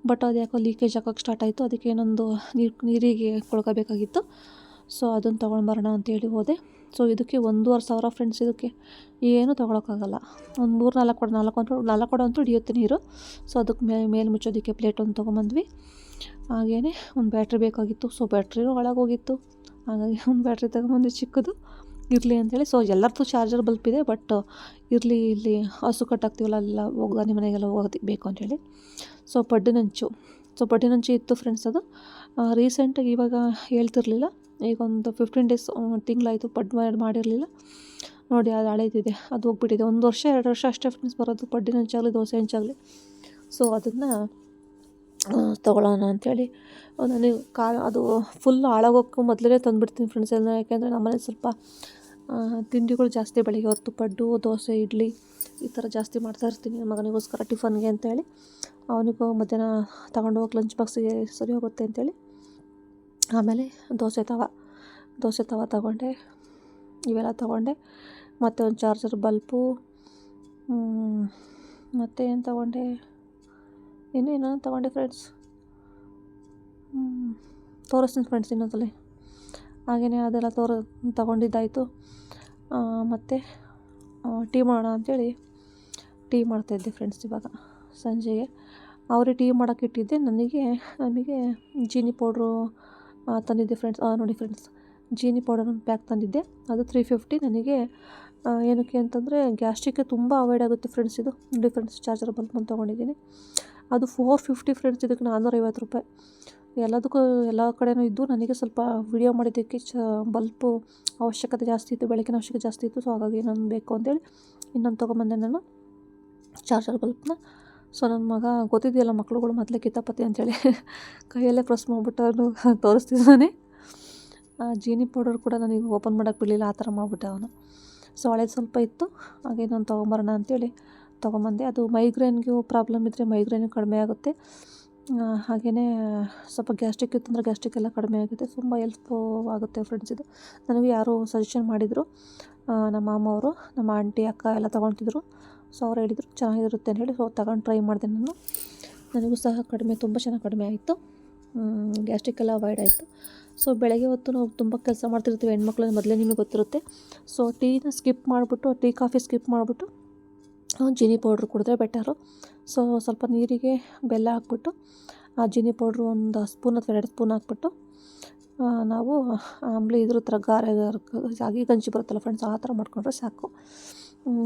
ಬಟ್ ಅದು ಯಾಕೋ ಲೀಕೇಜ್ ಆಗೋಕ್ಕೆ ಸ್ಟಾರ್ಟ್ ಆಯಿತು. ಅದಕ್ಕೆ ಇನ್ನೊಂದು ನೀರಿಗೆ ಕೊಳಕ ಬೇಕಾಗಿತ್ತು. ಸೊ ಅದನ್ನು ತೊಗೊಂಡು ಬರೋಣ ಅಂತೇಳಿ ಹೋದೆ. ಸೊ ಇದಕ್ಕೆ 1,500 ಫ್ರೆಂಡ್ಸ್. ಇದಕ್ಕೆ ಏನೂ ತೊಗೊಳಕ್ಕಾಗಲ್ಲ. ಒಂದು 3-4 ಕೊಡ ಅಂತೂ ಹಿಡಿಯುತ್ತೆ ನೀರು. ಸೊ ಅದಕ್ಕೆ ಮೇಲೆ ಮುಚ್ಚೋದಕ್ಕೆ ಪ್ಲೇಟ್ ಒಂದು ತೊಗೊಂಬಂದ್ವಿ. ಹಾಗೆಯೇ ಒಂದು ಬ್ಯಾಟ್ರಿ ಬೇಕಾಗಿತ್ತು. ಸೊ ಬ್ಯಾಟ್ರಿನೂ ಒಳಗೋಗಿತ್ತು, ಹಾಗಾಗಿ ಒಂದು ಬ್ಯಾಟ್ರಿ ತೊಗೊಂಬಂದು ಚಿಕ್ಕದು ಇರಲಿ ಅಂಥೇಳಿ. ಸೊ ಎಲ್ಲರದ್ದು ಚಾರ್ಜರ್ ಬಲ್ಪ್ ಇದೆ, ಬಟ್ ಇರಲಿ, ಇಲ್ಲಿ ಹಸು ಕಟ್ಟಾಗ್ತೀವಲ್ಲ, ಅಲ್ಲೆಲ್ಲ ಹೋಗಿ ಮನೆಗೆಲ್ಲ ಹೋಗೋದಕ್ಕೆ ಬೇಕು ಅಂಥೇಳಿ. ಸೊ ಪಡ್ಡಿನಂಚು ಇತ್ತು ಫ್ರೆಂಡ್ಸ್. ಅದು ರೀಸೆಂಟಾಗಿ ಇವಾಗ ಹೇಳ್ತಿರ್ಲಿಲ್ಲ, ಈಗ ಒಂದು 15 ಡೇಸ್ ತಿಂಗಳಾಯಿತು ಮಾಡಿರಲಿಲ್ಲ ನೋಡಿ. ಅದು ಹಳೇದಿದೆ, ಅದು ಹೋಗ್ಬಿಟ್ಟಿದೆ. 1 ವರ್ಷ 2 ವರ್ಷ ಅಷ್ಟೇ ಫ್ರೆಂಡ್ಸ್ ಬರೋದು, ಪಡ್ಡಿನಂಚಾಗಲಿ ದೋಸೆ ಹಂಚಾಗಲಿ. ಸೊ ಅದನ್ನು ತೊಗೊಳ್ಳೋಣ ಅಂಥೇಳಿ ನನಗೆ ಅದು ಫುಲ್ ಹಾಳಾಗೋಕ್ಕೂ ಮೊದಲೇ ತಂದುಬಿಡ್ತೀನಿ ಫ್ರೆಂಡ್ಸ್ ಎಲ್ಲ. ಯಾಕೆಂದರೆ ನಮ್ಮನೇಲಿ ಸ್ವಲ್ಪ ತಿಂಡಿಗಳು ಜಾಸ್ತಿ ಬೆಳಿಗ್ಗೆ ಹೊತ್ತು ಪಡ್ಡು, ದೋಸೆ, ಇಡ್ಲಿ ಈ ಥರ ಜಾಸ್ತಿ ಮಾಡ್ತಾಯಿರ್ತೀನಿ ನನ್ನ ಮಗನಿಗೋಸ್ಕರ ಟಿಫನ್ಗೆ ಅಂತೇಳಿ. ಅವನಿಗೂ ಮಧ್ಯಾಹ್ನ ತಗೊಂಡು ಹೋಗಿ ಲಂಚ್ ಬಾಕ್ಸಿಗೆ ಸರಿ ಹೋಗುತ್ತೆ ಅಂತೇಳಿ. ಆಮೇಲೆ ದೋಸೆ ತವ ತಗೊಂಡೆ, ಇವೆಲ್ಲ ತಗೊಂಡೆ. ಮತ್ತು ಒಂದು ಚಾರ್ಜರ್ ಬಲ್ಪು, ಮತ್ತು ಏನು ತಗೊಂಡೆ, ಇನ್ನೇನೋ ತಗೊಂಡೆ ಫ್ರೆಂಡ್ಸ್. ತೋರಿಸ್ತೀನಿ ಫ್ರೆಂಡ್ಸ್ ಇನ್ನೊಂದ್ಸಲ. ಹಾಗೆಯೇ ಅದೆಲ್ಲ ತಗೊಂಡಿದ್ದಾಯಿತು. ಮತ್ತು ಟೀ ಮಾಡೋಣ ಅಂಥೇಳಿ ಟೀ ಮಾಡ್ತಾಯಿದ್ದೆ ಫ್ರೆಂಡ್ಸ್. ಇವಾಗ ಸಂಜೆಗೆ ಅವ್ರಿಗೆ ಟೀ ಮಾಡೋಕ್ಕೆ ಇಟ್ಟಿದ್ದೆ. ನಮಗೆ ಜೀನಿ ಪೌಡ್ರು ತಂದಿದ್ದೆ ಫ್ರೆಂಡ್ಸ್. ನೋಡಿ ಫ್ರೆಂಡ್ಸ್, ಜೀನಿ ಪೌಡರ್ ಒಂದು ಪ್ಯಾಕ್ ತಂದಿದ್ದೆ. ಅದು 350 ನನಗೆ. ಏನಕ್ಕೆ ಅಂತಂದರೆ ಗ್ಯಾಸ್ಟ್ರಿಕ್ಗೆ ತುಂಬ ಅವಾಯ್ಡ್ ಆಗುತ್ತೆ ಫ್ರೆಂಡ್ಸ್. ಇದು ಡಿಫ್ರೆನ್ಸ್ ಚಾರ್ಜರ್ ಬಲ್ಪ್ ಅಂತ ತೊಗೊಂಡಿದ್ದೀನಿ. ಅದು 450 ಫ್ರೆಂಡ್ಸ್. ಇದಕ್ಕೆ 450 ರೂಪಾಯಿ. ಎಲ್ಲದಕ್ಕೂ ಎಲ್ಲ ಕಡೆಯೂ ಇದ್ದು ನನಗೆ ಸ್ವಲ್ಪ ವಿಡಿಯೋ ಮಾಡಿದ್ದಕ್ಕೆ ಬಲ್ಪು ಅವಶ್ಯಕತೆ ಜಾಸ್ತಿ ಇತ್ತು, ಬೆಳಕಿನ ಅವಶ್ಯಕತೆ ಜಾಸ್ತಿ ಇತ್ತು. ಸೊ ಹಾಗಾಗಿ ನಾನು ಬೇಕು ಅಂತೇಳಿ ಇನ್ನೊಂದು ತೊಗೊಂಬಂದೆ ನಾನು ಚಾರ್ಜರ್ ಬಲ್ಪ್ನ. ಸೊ ನನ್ನ ಮಗ ಗೊತ್ತಿದೆಯಲ್ಲ ಮಕ್ಳುಗಳು ಮೊದಲೇ ಕಿತಾಪತಿ ಅಂಥೇಳಿ ಕೈಯಲ್ಲೇ ಪ್ರೆಸ್ ಮಾಡಿಬಿಟ್ಟು ಅವನು ತೋರಿಸ್ತಿದ್ದಾನೆ. ಜೀನಿ ಪೌಡರ್ ಕೂಡ ನನಗೆ ಓಪನ್ ಮಾಡೋಕ್ಕೆ ಬಿಡಲಿಲ್ಲ, ಆ ಥರ ಮಾಡಿಬಿಟ್ಟೆ ಅವನು. ಸೊ ಹಳೇದು ಸ್ವಲ್ಪ ಇತ್ತು, ಹಾಗೆ ನಾನು ತೊಗೊಂಬರೋಣ ಅಂಥೇಳಿ ತೊಗೊಂಬಂದೆ. ಅದು ಮೈಗ್ರೇನ್ಗೂ ಪ್ರಾಬ್ಲಮ್ ಇದ್ದರೆ ಮೈಗ್ರೇನು ಕಡಿಮೆ ಆಗುತ್ತೆ. ಹಾಗೆಯೇ ಸ್ವಲ್ಪ ಗ್ಯಾಸ್ಟ್ರಿಕ್ ಇತ್ತಂದರೆ ಗ್ಯಾಸ್ಟ್ರಿಕ್ ಎಲ್ಲ ಕಡಿಮೆ ಆಗುತ್ತೆ. ತುಂಬ ಹೆಲ್ಪ್ ಆಗುತ್ತೆ ಫ್ರೆಂಡ್ಸ್ ಇದು. ನನಗೆ ಯಾರೋ ಸಜೆಷನ್ ಮಾಡಿದರು, ನಮ್ಮ ಮಾಮ ಅವರು, ನಮ್ಮ ಆಂಟಿ ಅಕ್ಕ ಎಲ್ಲ ತೊಗೊಳ್ತಿದ್ರು. ಸೊ ಅವ್ರು ಹೇಳಿದರು ಚೆನ್ನಾಗಿರುತ್ತೆ ಅಂತ ಹೇಳಿ. ಸೊ ತಗೊಂಡು ಟ್ರೈ ಮಾಡಿದೆ ನಾನು. ನನಗೂ ಸಹ ತುಂಬ ಚೆನ್ನಾಗಿ ಕಡಿಮೆ ಆಯಿತು. ಗ್ಯಾಸ್ಟ್ರಿಕ್ ಎಲ್ಲ ಅವಾಯ್ಡ್ ಆಯಿತು. ಸೊ ಬೆಳಗ್ಗೆ ಹೊತ್ತು ನಾವು ತುಂಬ ಕೆಲಸ ಮಾಡ್ತಿರ್ತೀವಿ ಹೆಣ್ಮಕ್ಳು, ಮೊದಲೇ ನಿಮಗೆ ಗೊತ್ತಿರುತ್ತೆ. ಸೊ ಟೀನ ಸ್ಕಿಪ್ ಮಾಡಿಬಿಟ್ಟು, ಟೀ ಕಾಫಿ ಸ್ಕಿಪ್ ಮಾಡಿಬಿಟ್ಟು ಜೀನಿ ಪೌಡ್ರ್ ಕುಡಿದ್ರೆ ಬೆಟರು. ಸೊ ಸ್ವಲ್ಪ ನೀರಿಗೆ ಬೆಲ್ಲ ಹಾಕ್ಬಿಟ್ಟು ಆ ಜೀನಿ ಪೌಡ್ರು ಒಂದು ಸ್ಪೂನ್ ಅಥವಾ 2 ಸ್ಪೂನ್ ಹಾಕ್ಬಿಟ್ಟು ನಾವು ಆಮ್ಲೆ ಇದ್ರ ಥರ ಆಗಿ ಗಂಜಿ ಬರುತ್ತಲ್ಲ ಫ್ರೆಂಡ್ಸ್, ಆ ಥರ ಮಾಡ್ಕೊಂಡ್ರೆ ಸಾಕು.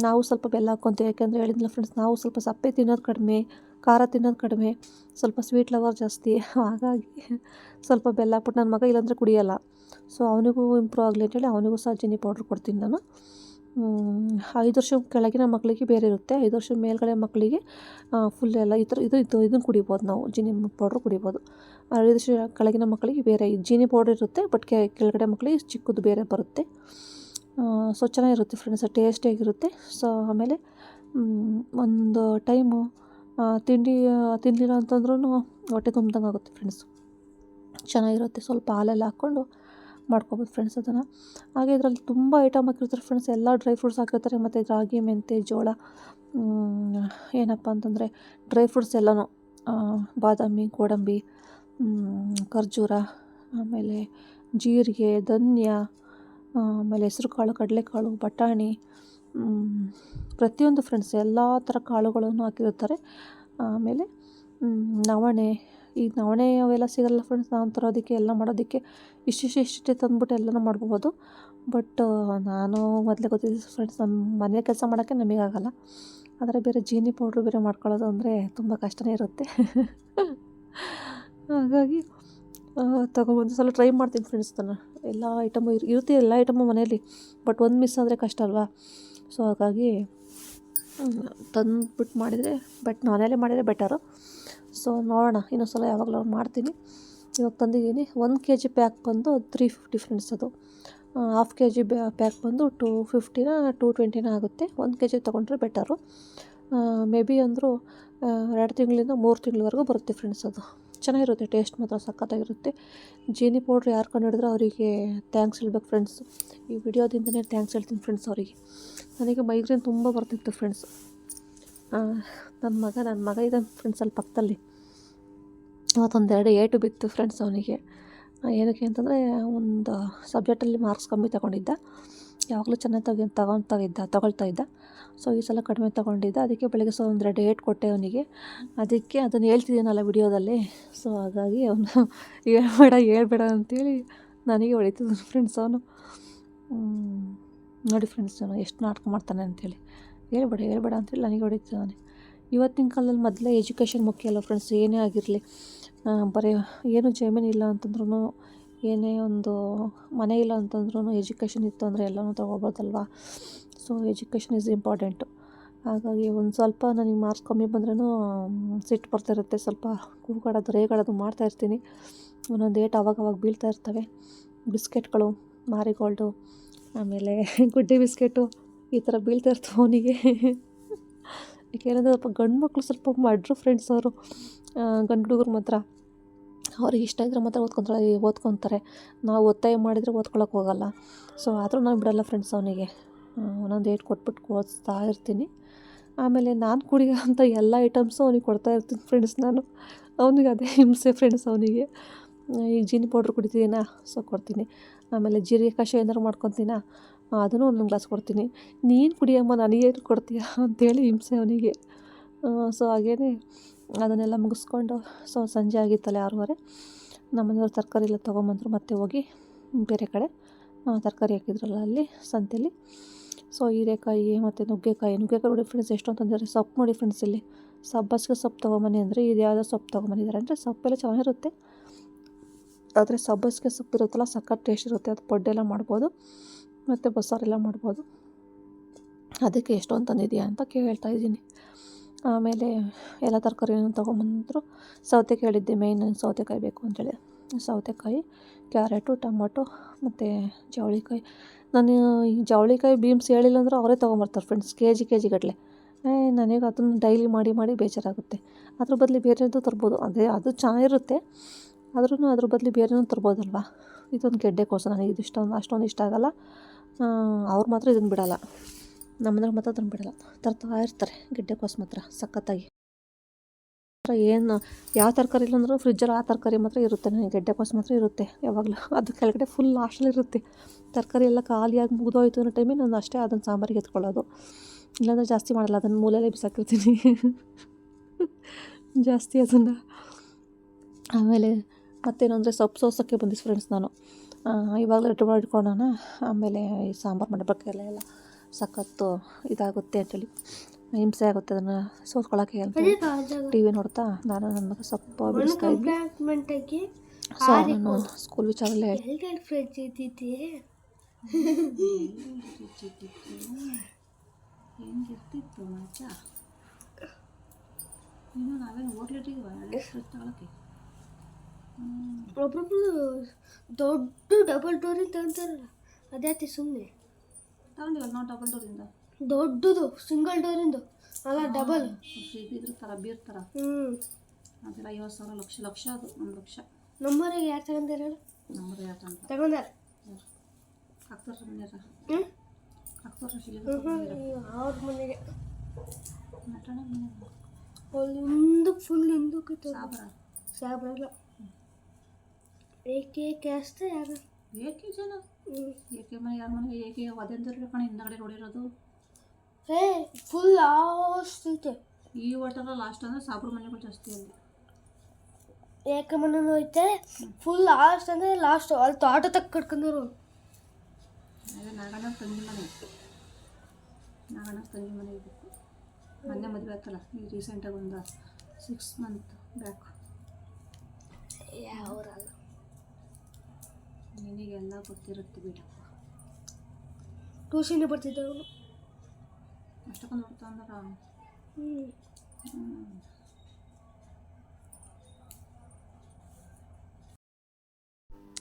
ನಾವು ಸ್ವಲ್ಪ ಬೆಲ್ಲ ಹಾಕ್ಕೊತೀವಿ. ಯಾಕೆಂದರೆ ಹೇಳಿದ್ನಲ್ಲ ಫ್ರೆಂಡ್ಸ್, ನಾವು ಸ್ವಲ್ಪ ಸಪ್ಪೆ ತಿನ್ನೋದು ಕಡಿಮೆ, ಖಾರ ತಿನ್ನೋದು ಕಡಿಮೆ, ಸ್ವಲ್ಪ ಸ್ವೀಟ್ ಲವರ್ ಜಾಸ್ತಿ. ಹಾಗಾಗಿ ಸ್ವಲ್ಪ ಬೆಲ್ಲ ಹಾಕ್ಬಿಟ್ಟು, ನನ್ನ ಮಗ ಇಲ್ಲಾಂದರೆ ಕುಡಿಯೋಲ್ಲ. ಸೊ ಅವನಿಗೂ ಇಂಪ್ರೂವ್ ಆಗಲಿ ಅಂತೇಳಿ ಅವನಿಗೂ ಸಹ ಜೀನಿ ಪೌಡ್ರ್ ಕೊಡ್ತೀನಿ ನಾನು. 5 ವರ್ಷ ಕೆಳಗಿನ ಮಕ್ಕಳಿಗೆ ಬೇರೆ ಇರುತ್ತೆ, 5 ವರ್ಷದ ಮೇಲ್ಗಡೆ ಮಕ್ಕಳಿಗೆ ಫುಲ್ ಎಲ್ಲ ಈ ಥರ ಇದನ್ನು ಕುಡಿಬೋದು. ನಾವು ಜೀನಿ ಪೌಡ್ರ್ ಕುಡಿಬೋದು. 5 ವರ್ಷ ಕೆಳಗಿನ ಮಕ್ಕಳಿಗೆ ಬೇರೆ ಜೀನಿ ಪೌಡ್ರ್ ಇರುತ್ತೆ, ಬಟ್ ಕೆಳಗಡೆ ಮಕ್ಕಳಿಗೆ ಚಿಕ್ಕದು ಬೇರೆ ಬರುತ್ತೆ. ಸೊ ಚೆನ್ನಾಗಿರುತ್ತೆ ಫ್ರೆಂಡ್ಸ್, ಟೇಸ್ಟಿಯಾಗಿರುತ್ತೆ. ಸೊ ಆಮೇಲೆ ಒಂದು ಟೈಮು ತಿನ್ನಲಿಲ್ಲ ಅಂತಂದ್ರೂ ಹೊಟ್ಟೆ ತುಂಬ್ದಂಗೆ ಆಗುತ್ತೆ ಫ್ರೆಂಡ್ಸ್. ಚೆನ್ನಾಗಿರುತ್ತೆ. ಸ್ವಲ್ಪ ಹಾಲೆಲ್ಲ ಹಾಕ್ಕೊಂಡು ಮಾಡ್ಕೊಬೋದು ಫ್ರೆಂಡ್ಸ್ ಅದನ್ನು. ಹಾಗೆ ಇದರಲ್ಲಿ ತುಂಬ ಐಟಮ್ ಹಾಕಿರ್ತಾರೆ ಫ್ರೆಂಡ್ಸ್. ಎಲ್ಲ ಡ್ರೈ ಫ್ರೂಟ್ಸ್ ಹಾಕಿರ್ತಾರೆ. ಮತ್ತು ರಾಗಿ, ಮೆಂತೆ, ಜೋಳ, ಏನಪ್ಪ ಅಂತಂದರೆ ಡ್ರೈ ಫ್ರೂಟ್ಸ್ ಎಲ್ಲನೂ, ಬಾದಾಮಿ, ಗೋಡಂಬಿ, ಖರ್ಜೂರ, ಆಮೇಲೆ ಜೀರಿಗೆ, ಧನ್ಯ, ಆಮೇಲೆ ಹೆಸ್ರು ಕಾಳು, ಕಡಲೆಕಾಳು, ಬಟಾಣಿ, ಪ್ರತಿಯೊಂದು ಫ್ರೆಂಡ್ಸ್ ಎಲ್ಲ ಥರ ಕಾಳುಗಳನ್ನು ಹಾಕಿರ್ತಾರೆ. ಆಮೇಲೆ ನವಣೆ, ಈಗ ನವಣೆ ಅವೆಲ್ಲ ಸಿಗಲ್ಲ ಫ್ರೆಂಡ್ಸ್. ನಾವು ತರೋದಕ್ಕೆ ಎಲ್ಲ ಮಾಡೋದಕ್ಕೆ ಇಷ್ಟೇ ತಂದುಬಿಟ್ಟು ಎಲ್ಲನೂ ಮಾಡ್ಬೋದು. ಬಟ್ ನಾನು ಮೊದಲೇ ಗೊತ್ತಿದೆ ಫ್ರೆಂಡ್ಸ್, ನಮ್ಮ ಮನೆ ಕೆಲಸ ಮಾಡೋಕ್ಕೆ ನಮಗಾಗಲ್ಲ. ಆದರೆ ಬೇರೆ ಜೀನಿ ಪೌಡ್ರು ಬೇರೆ ಮಾಡ್ಕೊಳ್ಳೋದು ಅಂದರೆ ತುಂಬ ಕಷ್ಟನೇ ಇರುತ್ತೆ. ಹಾಗಾಗಿ ತೊಗೊಬಂದು ಸ್ವಲ್ಪ ಟ್ರೈ ಮಾಡ್ತೀನಿ ಫ್ರೆಂಡ್ಸ್. ಎಲ್ಲ ಐಟಮು ಇರುತ್ತೆ, ಎಲ್ಲ ಐಟಮು ಮನೆಯಲ್ಲಿ. ಬಟ್ ಒಂದು ಮಿಸ್ ಆದರೆ ಕಷ್ಟ ಅಲ್ವಾ. ಸೊ ಹಾಗಾಗಿ ತಂದುಬಿಟ್ಟು ಮಾಡಿದರೆ ಮನೆಯಲ್ಲೇ ಮಾಡಿದರೆ ಬೆಟರು. ಸೊ ನೋಡೋಣ, ಇನ್ನೊಂದು ಸಲ ಯಾವಾಗಲೂ ಮಾಡ್ತೀನಿ. ಇವಾಗ ತಂದಿದ್ದೀನಿ. 1 kg ಪ್ಯಾಕ್ ಬಂದು 350 ಫ್ರೆಂಡ್ಸ್. ಅದು 1/2 kg ಪ್ಯಾಕ್ ಬಂದು 250 220 ಆಗುತ್ತೆ. 1 kg ತೊಗೊಂಡ್ರೆ ಬೆಟರು. ಮೇ ಬಿ ಅಂದರೂ 2 ತಿಂಗಳಿಂದ 3 ತಿಂಗಳವರೆಗೂ ಬರುತ್ತೆ ಫ್ರೆಂಡ್ಸ್. ಅದು ಚೆನ್ನಾಗಿರುತ್ತೆ, ಟೇಸ್ಟ್ ಮಾತ್ರ ಸಖತ್ತಾಗಿರುತ್ತೆ. ಜೀನಿ ಪೌಡ್ರ್ ಯಾರು ಕಂಡುಹಿಡಿದ್ರೆ ಅವರಿಗೆ ಥ್ಯಾಂಕ್ಸ್ ಹೇಳ್ಬೇಕು ಫ್ರೆಂಡ್ಸ್. ಈ ವಿಡಿಯೋದಿಂದನೇ ಥ್ಯಾಂಕ್ಸ್ ಹೇಳ್ತೀನಿ ಫ್ರೆಂಡ್ಸ್ ಅವರಿಗೆ. ನನಗೆ ಮೈಗ್ರೇನ್ ತುಂಬ ಬರ್ತಿತ್ತು ಫ್ರೆಂಡ್ಸ್. ನನ್ನ ಮಗ ಇದ್ದಾನೆ ಫ್ರೆಂಡ್ಸ್ ಅಲ್ಲಿ ಪಕ್ಕದಲ್ಲಿ. ಅವತ್ತೊಂದೆರಡು ಏಟು ಬಿತ್ತು ಫ್ರೆಂಡ್ಸ್ ಅವನಿಗೆ. ಏನಕ್ಕೆ ಅಂತಂದರೆ ಒಂದು ಸಬ್ಜೆಕ್ಟಲ್ಲಿ ಮಾರ್ಕ್ಸ್ ಕಮ್ಮಿ ತಗೊಂಡಿದ್ದ. ಯಾವಾಗಲೂ ಚೆನ್ನಾಗಿ ತಗೊಳ್ತಾ ಇದ್ದ. ಸೊ ಈ ಸಲ ಕಡಿಮೆ ತೊಗೊಂಡಿದ್ದ. ಅದಕ್ಕೆ ಬೆಳಗ್ಗೆ ಒಂದೆರಡು ಏಟು ಕೊಟ್ಟೆ ಅವನಿಗೆ. ಅದಕ್ಕೆ ಅದನ್ನು ಹೇಳ್ತಿದ್ದೀನಲ್ಲ ವಿಡಿಯೋದಲ್ಲಿ. ಸೊ ಹಾಗಾಗಿ ಅವನು ಹೇಳ್ಬೇಡ ಅಂತೇಳಿ ನನಗೆ ಹೊಡಿತಿದ್ದಾನೆ ಫ್ರೆಂಡ್ಸ್ ಅವನು. ನೋಡಿ ಫ್ರೆಂಡ್ಸ್ ಅವನು ಎಷ್ಟು ನಾಟಕ ಮಾಡ್ತಾನೆ ಅಂಥೇಳಿ. ಹೇಳ್ಬೇಡ ಅಂತೇಳಿ ನನಗೆ ಹೊಡಿತಿದ್ದಾನೆ. ಇವತ್ತಿನ ಕಾಲದಲ್ಲಿ ಮೊದಲೇ ಎಜುಕೇಷನ್ ಮುಖ್ಯ ಅಲ್ಲ ಫ್ರೆಂಡ್ಸ್. ಏನೇ ಆಗಿರಲಿ, ಬರೀ ಏನು ಜಮೀನು ಇಲ್ಲ ಅಂತಂದ್ರೂ, ಏನೇ ಒಂದು ಮನೆ ಇಲ್ಲ ಅಂತಂದ್ರೂ ಎಜುಕೇಷನ್ ಇತ್ತು ಅಂದರೆ ಎಲ್ಲನೂ ತೊಗೋಬೋದಲ್ವ. So education is important. ಹಾಗಾಗಿ ಒಂದು ಸ್ವಲ್ಪ ನನಗೆ ಮಾರ್ಕ್ಸ್ ಕಮ್ಮಿ ಬಂದ್ರೂ ಸಿಟ್ಟು ಬರ್ತಾಯಿರುತ್ತೆ. ಸ್ವಲ್ಪ ಕೂಗಾಡೋದು ರೇಗಾಡೋದು ಮಾಡ್ತಾಯಿರ್ತೀನಿ. ಒಂದೊಂದು ಏಟು ಅವಾಗವಾಗ ಬೀಳ್ತಾ ಇರ್ತವೆ. ಬಿಸ್ಕೆಟ್ಗಳು, ಮಾರಿಗೋಲ್ಡು, ಆಮೇಲೆ ಗುಡ್ಡೆ ಬಿಸ್ಕೆಟು ಈ ಥರ ಬೀಳ್ತಾ ಇರ್ತವೆ ಅವನಿಗೆ. ಏಕೆಂದರೆ ಸ್ವಲ್ಪ ಗಂಡು ಮಕ್ಕಳು ಸ್ವಲ್ಪ ಮಾಡ್ರು ಫ್ರೆಂಡ್ಸ್ ಅವರು. ಗಂಡು ಹುಡುಗರು ಮಾತ್ರ ಅವ್ರಿಗೆ ಇಷ್ಟ ಇದ್ದರೆ ಮಾತ್ರ ಓದ್ಕೊತಾರೆ. ನಾವು ಒತ್ತಾಯ ಮಾಡಿದರೆ ಓದ್ಕೊಳಕ್ಕೆ ಹೋಗಲ್ಲ. ಸೊ ಆದರೂ ನಾನು ಬಿಡೋಲ್ಲ ಫ್ರೆಂಡ್ಸ್ ಅವನಿಗೆ. ಒಂದೊಂದು ಏಟು ಕೊಟ್ಬಿಟ್ಟು ಓದಿಸ್ತಾ ಇರ್ತೀನಿ. ಆಮೇಲೆ ನಾನು ಕುಡಿಯೋಂಥ ಎಲ್ಲ ಐಟಮ್ಸು ಅವನಿಗೆ ಕೊಡ್ತಾ ಇರ್ತೀನಿ ಫ್ರೆಂಡ್ಸ್ ನಾನು. ಅವನಿಗೆ ಅದೇ ಹಿಂಸೆ ಫ್ರೆಂಡ್ಸ್ ಅವನಿಗೆ. ಈಗ ಜೀನಿ ಪೌಡ್ರ್ ಕುಡಿತೀನ, ಸೊ ಕೊಡ್ತೀನಿ. ಆಮೇಲೆ ಜೀರಿಗೆ ಕಷಾಯ ಏನಾರು ಮಾಡ್ಕೊತೀನ, ಅದನ್ನು ಒಂದೊಂದು ಗ್ಲಾಸ್ ಕೊಡ್ತೀನಿ. ನೀನು ಕುಡಿಯಮ್ಮ, ನನಗೇನು ಕೊಡ್ತೀಯ ಅಂತೇಳಿ ಹಿಂಸೆ ಅವನಿಗೆ. ಸೊ ಹಾಗೇ ಅದನ್ನೆಲ್ಲ ಮುಗಿಸ್ಕೊಂಡು ಸೊ ಸಂಜೆ ಆಗಿತ್ತಲ್ಲ 6:30. ನಮ್ಮನೆಯವ್ರು ತರಕಾರಿ ಎಲ್ಲ ತೊಗೊಂಬಂದರು. ಮತ್ತೆ ಹೋಗಿ ಬೇರೆ ಕಡೆ ತರಕಾರಿ ಹಾಕಿದ್ರಲ್ಲ ಅಲ್ಲಿ ಸಂತೆಯಲ್ಲಿ. ಸೊ ಹೀರೆಕಾಯಿ ಮತ್ತು ನುಗ್ಗೆಕಾಯಿ ನೋಡಿ ಫ್ರೆಂಡ್ಸ್ ಎಷ್ಟೊಂದು ತಂದಿದ್ದಾರೆ. ಸೊಪ್ಪು ನೋಡಿ ಫ್ರೆಂಡ್ಸ್, ಇಲ್ಲಿ ಸಬ್ಬಸಿಗೆ ಸೊಪ್ಪು ತೊಗೊಂಬನ್ನಿ ಅಂದರೆ ಇದು ಯಾವುದೋ ಸೊಪ್ಪು ತೊಗೊಂಬಂದಿದ್ದಾರೆ. ಅಂದರೆ ಸೊಪ್ಪೆಲ್ಲ ಚೆನ್ನಾಗಿರುತ್ತೆ, ಆದರೆ ಸಬ್ಬಸಿಗೆ ಸೊಪ್ಪು ಇರುತ್ತಲ್ಲ ಸಖತ್ ಟೇಸ್ಟ್ ಇರುತ್ತೆ. ಅದು ಪೊಡ್ಡೆಲ್ಲ ಮಾಡ್ಬೋದು ಮತ್ತು ಬಸ್ಸಾರೆಲ್ಲ ಮಾಡ್ಬೋದು. ಅದಕ್ಕೆ ಎಷ್ಟೊಂದು ತಂದಿದೆಯಾ ಅಂತ ಕೇಳ್ತಾ ಇದ್ದೀನಿ. ಆಮೇಲೆ ಎಲ್ಲ ತರಕಾರಿನೂ ತೊಗೊಂಬಂದರು. ಸೌತೆಕಾಯಿ ಹೇಳಿದ್ದೆ, ಮೇಯ್ನ್ ನನಗೆ ಸೌತೆಕಾಯಿ ಬೇಕು ಅಂತೇಳಿ. ಸೌತೆಕಾಯಿ, ಕ್ಯಾರೆಟು, ಟೊಮೊಟೊ ಮತ್ತು ಜವಳಿಕಾಯಿ. ನಾನು ಈ ಜವಳಿಕಾಯಿ ಬೀನ್ಸ್ ಹೇಳಿಲ್ಲ ಅಂದ್ರೆ ಅವರೇ ತೊಗೊಂಬರ್ತಾರೆ ಫ್ರೆಂಡ್ಸ್, ಕೆ ಜಿ ಗಟ್ಟಲೆ. ನನಗೆ ಅದನ್ನು ಡೈಲಿ ಮಾಡಿ ಬೇಜಾರಾಗುತ್ತೆ. ಅದ್ರ ಬದಲು ಬೇರೆದು ತರ್ಬೋದು, ಅದು ಚೆನ್ನಾಗಿರುತ್ತೆ. ಆದ್ರೂ ಅದ್ರ ಬದಲು ಬೇರೆನೂ ತರ್ಬೋದಲ್ವ. ಇದೊಂದು ಗೆಡ್ಡೆಕೋಸು, ನನಗೆ ಇದು ಅಷ್ಟೊಂದು ಇಷ್ಟ ಆಗೋಲ್ಲ. ಅವ್ರು ಮಾತ್ರ ಇದನ್ನು ಬಿಡೋಲ್ಲ, ನಮ್ಮನೇಲಿ ಮಾತ್ರ ಅದನ್ನು ಬಿಡೋಲ್ಲ, ತರ್ತಾ ಇರ್ತಾರೆ ಗೆಡ್ಡೆಕೋಸು ಮಾತ್ರ ಸಖತ್ತಾಗಿ. ಏನು ಯಾವ ತರಕಾರಿ ಇಲ್ಲ ಅಂದರೂ ಫ್ರಿಜ್ಜಲ್ಲಿ ಆ ತರಕಾರಿ ಮಾತ್ರ ಇರುತ್ತೆ. ನನಗೆ ಗೆಡ್ಡೆಕೋಸು ಮಾತ್ರ ಇರುತ್ತೆ ಯಾವಾಗಲೂ. ಅದು ಕೆಳಗಡೆ ಫುಲ್ ಲಾಸ್ಟಲ್ಲಿರುತ್ತೆ. ತರಕಾರಿ ಎಲ್ಲ ಖಾಲಿಯಾಗಿ ಮುಗಿದೋಯ್ತು ಅನ್ನೋ ಟೈಮಿಗೆ ನಾನು ಅಷ್ಟೇ ಅದನ್ನು ಸಾಂಬಾರಿಗೆ ಎತ್ಕೊಳ್ಳೋದು. ಇಲ್ಲಾಂದರೆ ಜಾಸ್ತಿ ಮಾಡಲ್ಲ, ಅದನ್ನು ಮೂಲೆಯಲ್ಲೇ ಬಿಸಾಕಿರ್ತೀನಿ ಜಾಸ್ತಿ ಅದನ್ನು. ಆಮೇಲೆ ಮತ್ತೇನು ಅಂದರೆ ಸೊಪ್ಪು ಸೋಸೋಕ್ಕೆ ಬಂದಿದ್ದು ಫ್ರೆಂಡ್ಸ್ ನಾನು. ಇವಾಗಲೇ ರೆಡಿ ಮಾಡಿ ಇಟ್ಕೊಳ್ಳೋಣ, ಆಮೇಲೆ ಈ ಸಾಂಬಾರು ಮಾಡಬೇಕೆಲ್ಲ ಎಲ್ಲ ಸಖತ್ತು ಇದಾಗುತ್ತೆ ಅಂತೇಳಿ, ಹಿಂಸೆ ಆಗುತ್ತೆ ಅದನ್ನು ಸೋಸ್ಕೊಳ್ಳೋಕ್ಕೆ ಅಂತ ಟಿ ವಿ ನೋಡ್ತಾ ನಾನು ನನ್ನ ಮಗ ಸೊಪ್ಪು ಬಿಡಿಸ್ತಾ ಇದ್ವಿ. ಸೊ ನಾನು ಸ್ಕೂಲ್ ವಿಚಾರಲ್ಲೇ ಹೆಂಗಿರ್ತಿತ್ತು ಮಚ್ಚ, ಇನ್ನು ನಾವೇನು ಹೋಟ್ಲಿಟ್ಟಿದ್ವಿ ತಗೊಳಕ್ಕೆ. ಒಬ್ಬೊಬ್ರು ದೊಡ್ಡ ಡಬಲ್ ಡೋರಿಂದ ತಗೊಂತಾರಲ್ಲ, ಅದೇ ಸುಮ್ಮನೆ ತಗೊಂಡಿವಲ್ಲ ನಾವು ಡಬಲ್ ಡೋರಿಂದ. ದೊಡ್ಡದು ಸಿಂಗಲ್ ಡೋರಿಂದು ಅಲ್ಲ, ಡಬಲ್ ಇದ್ರ ಥರ ಬೀರ್ ಥರ. ಅದೆಲ್ಲ 50,000 ಲಕ್ಷ ಅದು 1 ಲಕ್ಷ. ನಮ್ಮೂರಿಗೆ ಯಾರು ತಗೊಂಡಿರಲ್ಲ, ನಮ್ಮೂರಿಗೆ ಯಾರು ತಗೊಂಡಾರ ಹಾಕ್ತಾರ ಮನೆಯಾರ ಅವ್ರ ಮನೆಗೆ ನಟನ ಮನೆ ಹಿಂದಕ್ಕೆ ಫುಲ್ ಹಿಂದಕ್ಕೆ ಸಾಬ್ರಲ್ಲ ಏಕೆ ಅಷ್ಟೇ ಯಾರು ಏಕೆ ಜನ ಏಕೆ ಮನೆ ಯಾರ ಮನೆಗೆ ಏಕೆ ಅದೇಂದ್ರೆ ಕಣ ಹಿಂದಗಡೆ ನೋಡಿರೋದು. ಫುಲ್ ಲಾಸ್ಟ್ ಐತೆ ಈ ಹೋಟೆಲ್ ಲಾಸ್ಟ್ ಅಂದರೆ ಸಾಬ್ರ ಮನೆಗಳು ಜಾಸ್ತಿ ಅಲ್ಲಿ. ಏಕೆ ಮನೆಯೂ ಐತೆ ಫುಲ್ ಲಾಸ್ಟ್ ಅಂದರೆ ಲಾಸ್ಟ್, ಅಲ್ಲಿ ತೋಟ ತಕ್ಕ ಕಟ್ಕೊಂಡರು. ಅದೇ ನಾಗಣ್ಣ ತಂಗಿ ಮನೆ, ನಾಗಣ್ಣ ತಂಗಿ ಮನೆ ಇರಬೇಕು. ಮೊನ್ನೆ ಮದುವೆ ಆಯ್ತಲ್ಲ ಈಗ ರೀಸೆಂಟಾಗಿ ಒಂದು 6 ಮಂತ್ ಬ್ಯಾಕ್. ಯಾವರಲ್ಲ ನಿನಗೆಲ್ಲ ಗೊತ್ತಿರುತ್ತೆ ಬಿಡಪ್ಪ. ಟ್ಯೂಷನ್ಗೆ ಬರ್ತಿದ್ದ ಅವನು ಅಷ್ಟೊಂದು ನೋಡ್ತಾ ಅಂದ್ರೆ.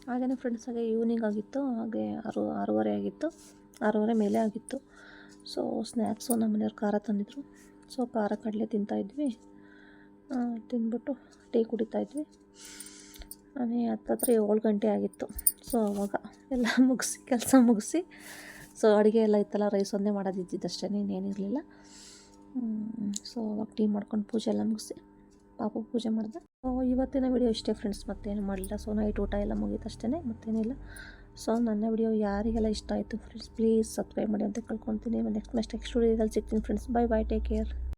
ಹಾಗೆಯೇ ಫ್ರೆಂಡ್ಸ್, ಹಾಗೆ ಈವ್ನಿಂಗ್ ಆಗಿತ್ತು, ಹಾಗೆ 6:30 ಆಗಿತ್ತು, 6:30 ಮೇಲೆ ಆಗಿತ್ತು. ಸೊ ಸ್ನ್ಯಾಕ್ಸು ನಮ್ಮ ಮನೆಯವ್ರು ಖಾರ ತಂದಿದ್ರು. ಸೊ ಖಾರ ಕಡಲೆ ತಿಂತಾಯಿದ್ವಿ. ತಿಂದ್ಬಿಟ್ಟು ಟೀ ಕುಡಿತಾಯಿದ್ವಿ. ನಾನೇ ಹತ್ತತ್ರ 7 ಗಂಟೆ ಆಗಿತ್ತು. ಸೊ ಅವಾಗ ಎಲ್ಲ ಮುಗಿಸಿ ಕೆಲಸ ಮುಗಿಸಿ, ಸೊ ಅಡುಗೆ ಎಲ್ಲ ಇತ್ತಲ್ಲ, ರೈಸ್ ಒಂದೇ ಮಾಡೋದಿದ್ದಷ್ಟೇ, ಇನ್ನೇನಿರಲಿಲ್ಲ. ಸೊ ಅವಾಗ ಟೀ ಮಾಡ್ಕೊಂಡು ಪೂಜೆ ಎಲ್ಲ ಮುಗಿಸಿ ಪಾಪು ಪೂಜೆ ಮಾಡಿದೆ. ಸೊ ಇವತ್ತಿನ ವಿಡಿಯೋ ಇಷ್ಟೇ ಫ್ರೆಂಡ್ಸ್, ಮತ್ತೇನು ಮಾಡಲಿಲ್ಲ. ಸೊ ನೈಟ್ ಊಟ ಎಲ್ಲ ಮುಗೀತಷ್ಟೇ, ಮತ್ತೇನಿಲ್ಲ. ಸೊ ನನ್ನ ವಿಡಿಯೋ ಯಾರಿಗೆಲ್ಲ ಇಷ್ಟ ಆಯಿತು ಫ್ರೆಂಡ್ಸ್, ಪ್ಲೀಸ್ ಸಬ್ಸ್ಕ್ರೈಬ್ ಮಾಡಿ ಅಂತ ಕೇಳ್ಕೊತೀನಿ. ನೆಕ್ಸ್ಟ್ ವಿಡಿಯೋದಲ್ಲಿ ಸಿಗ್ತೀನಿ ಫ್ರೆಂಡ್ಸ್. Bye take care.